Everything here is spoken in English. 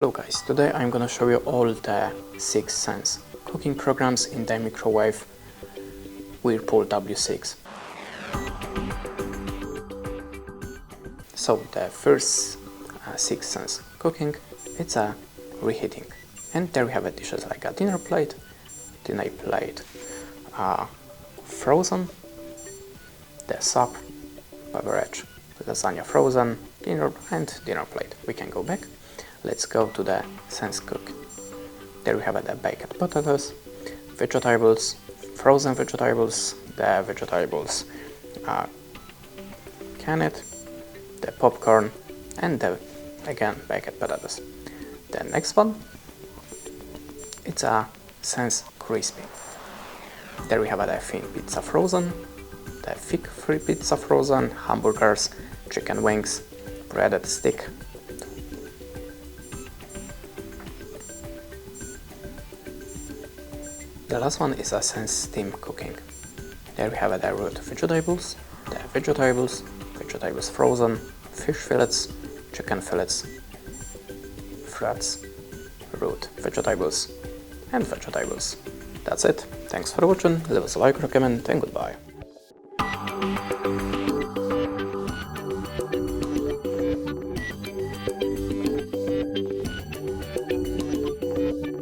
Hello guys, today I'm gonna show you all the 6 Sense cooking programs in the microwave Whirlpool W6. So the first 6 Sense cooking, it's a reheating, and there we have dishes like a dinner plate, frozen, the soup, beverage, lasagna frozen, dinner and dinner plate. We can go back. Let's go to the Sense Cook. There we have the baked potatoes, vegetables, frozen vegetables, the vegetables canned, the popcorn, and the again baked potatoes. The next one, it's a Sense Crispy. There we have the thin pizza frozen, the thick free pizza frozen, hamburgers, chicken wings, breaded stick. The last one is a Sense Steam Cooking. There we have the root vegetables, vegetables frozen, fish fillets, chicken fillets, flats, root vegetables, and vegetables. That's it. Thanks for watching, leave us a like, recommend, and goodbye.